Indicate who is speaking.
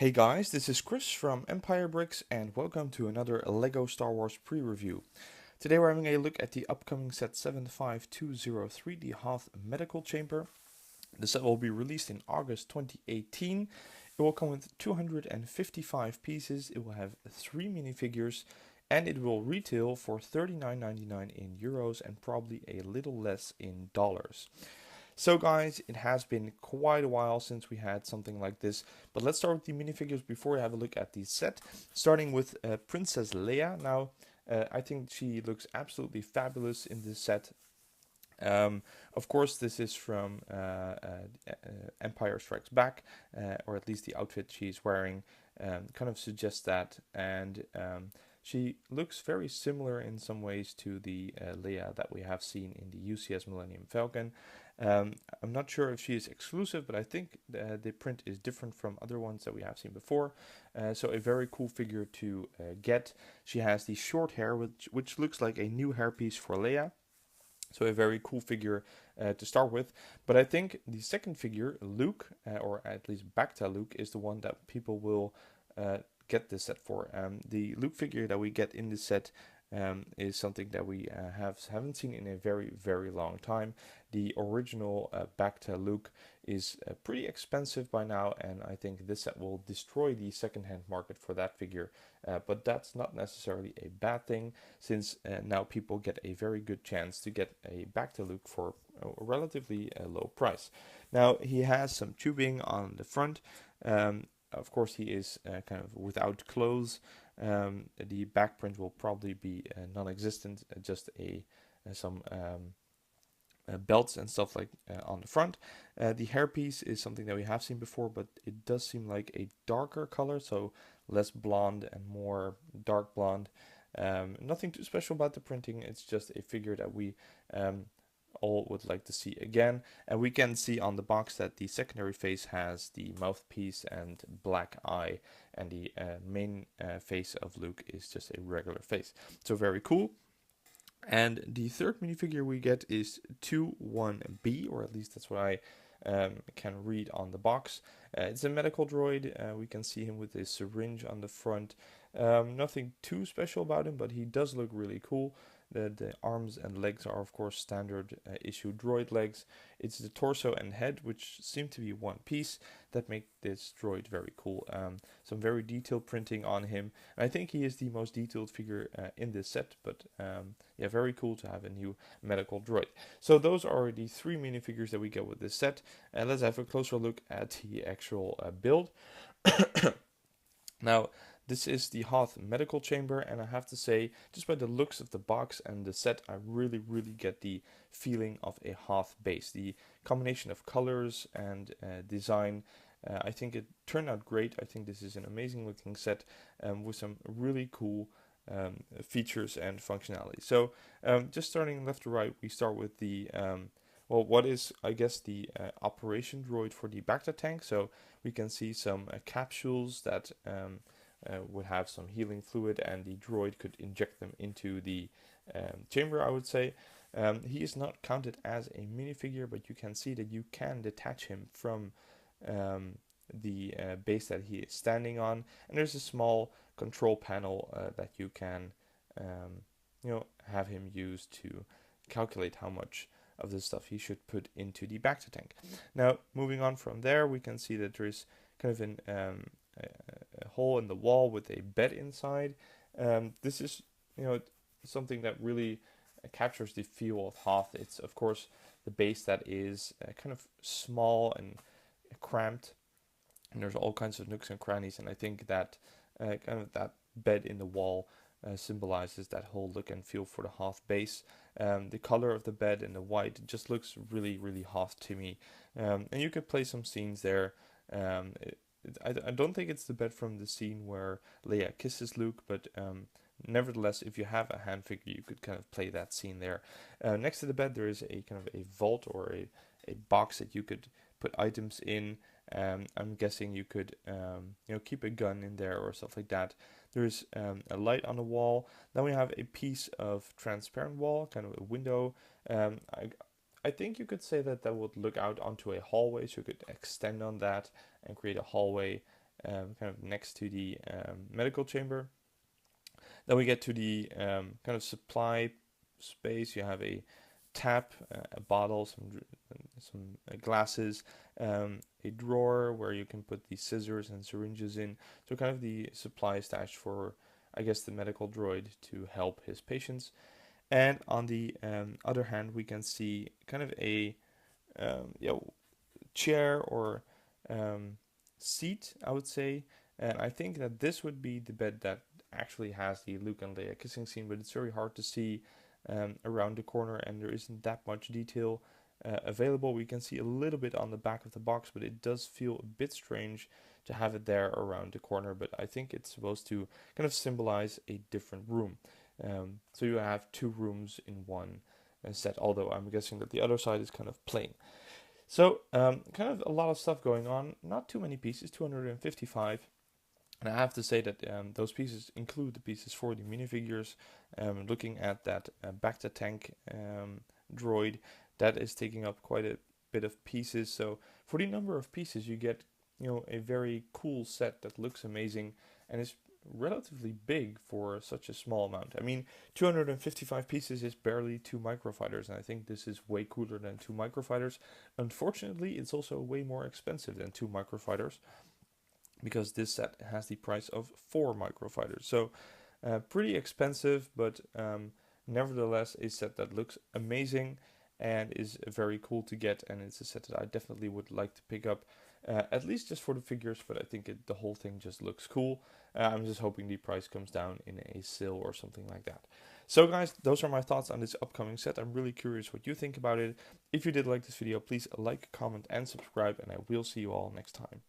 Speaker 1: Hey guys, this is Chris from Empire Bricks and welcome to another LEGO Star Wars pre-review. Today we're having a look at the upcoming set 75203, the Hoth Medical Chamber. The set will be released in August 2018. It will come with 255 pieces, it will have 3 minifigures, and it will retail for $39.99 in euros and probably a little less in dollars. So guys, it has been quite a while since we had something like this, but let's start with the minifigures before we have a look at the set, starting with Princess Leia. Now, I think she looks absolutely fabulous in this set. Of course, this is from Empire Strikes Back, or at least the outfit she's wearing kind of suggests that, and she looks very similar in some ways to the Leia that we have seen in the UCS Millennium Falcon. I'm not sure if she is exclusive, but I think the print is different from other ones that we have seen before. So a very cool figure to get. She has the short hair, which looks like a new hairpiece for Leia. So a very cool figure to start with. But I think the second figure, Luke, or at least Bacta Luke, is the one that people will get this set for. The Luke figure that we get in this set is something that we haven't seen in a very long time. The original Bacta Luke is pretty expensive by now, and I think this set will destroy the second-hand market for that figure. But that's not necessarily a bad thing, since now people get a very good chance to get a Bacta Luke for a relatively low price. Now he has some tubing on the front. Of course, he is kind of without clothes. The back print will probably be non-existent, just some belts and stuff like on the front. The hairpiece is something that we have seen before, but it does seem like a darker color, so less blonde and more dark blonde. Nothing too special about the printing, it's just a figure that we all would like to see again. And we can see on the box that the secondary face has the mouthpiece and black eye, and the main face of Luke is just a regular face. So very cool. And the third minifigure we get is 21B, or at least that's what I can read on the box. It's a medical droid. We can see him with a syringe on the front. Nothing too special about him, but he does look really cool. The arms and legs are of course standard issue droid legs. It's the torso and head, which seem to be one piece, that make this droid very cool. Some very detailed printing on him. And I think he is the most detailed figure in this set, but yeah, very cool to have a new medical droid. So those are the 3 minifigures that we get with this set. Let's have a closer look at the actual build. Now, this is the Hoth Medical Chamber, and I have to say, just by the looks of the box and the set, I really get the feeling of a Hoth base. The combination of colors and design, I think it turned out great. I think this is an amazing looking set with some really cool features and functionality. So, just starting left to right, we start with the well, what is, I guess, the operation droid for the Bacta tank. So we can see some capsules that would have some healing fluid, and the droid could inject them into the chamber, I would say. He is not counted as a minifigure, but you can see that you can detach him from the base that he is standing on, and there's a small control panel that you can have him use to calculate how much of the stuff he should put into the Bacta tank. Now, moving on from there, we can see that there is kind of a hole in the wall with a bed inside. This is, something that really captures the feel of Hoth. It's, of course, the base that is kind of small and cramped, and there's all kinds of nooks and crannies, and I think that kind of that bed in the wall symbolizes that whole look and feel for the Hoth base. The color of the bed and the white just looks really Hoth to me, and you could play some scenes there. I don't think it's the bed from the scene where Leia kisses Luke, but nevertheless, if you have a hand figure, you could kind of play that scene there. Next to the bed, there is a kind of a vault or a box that you could put items in. I'm guessing you could keep a gun in there or stuff like that. There's a light on the wall. Then we have a piece of transparent wall, kind of a window. I think you could say that would look out onto a hallway, so you could extend on that and create a hallway kind of next to the medical chamber. Then we get to the kind of supply space. You have a tap, a bottle, some glasses, a drawer where you can put the scissors and syringes in. So kind of the supply stash for, I guess, the medical droid to help his patients. And on the other hand, we can see kind of a chair or seat, I would say. And I think that this would be the bed that actually has the Luke and Leia kissing scene, but it's very hard to see around the corner, and there isn't that much detail available. We can see a little bit on the back of the box, but it does feel a bit strange to have it there around the corner, but I think it's supposed to kind of symbolize a different room. So you have two rooms in one set, although I'm guessing that the other side is kind of plain. So kind of a lot of stuff going on, not too many pieces, 255. And I have to say that those pieces include the pieces for the minifigures. Looking at that Bacta tank droid, that is taking up quite a bit of pieces. So for the number of pieces, you get a very cool set that looks amazing and is relatively big for such a small amount. I mean, 255 pieces is barely 2 microfighters, and I think this is way cooler than 2 microfighters. Unfortunately, it's also way more expensive than 2 microfighters, because this set has the price of 4 microfighters. So pretty expensive, but nevertheless a set that looks amazing and is very cool to get, and it's a set that I definitely would like to pick up, at least just for the figures, but I think the whole thing just looks cool. I'm just hoping the price comes down in a sale or something like that. So guys, those are my thoughts on this upcoming set. I'm really curious what you think about it. If you did like this video, please like, comment and subscribe, and I will see you all next time.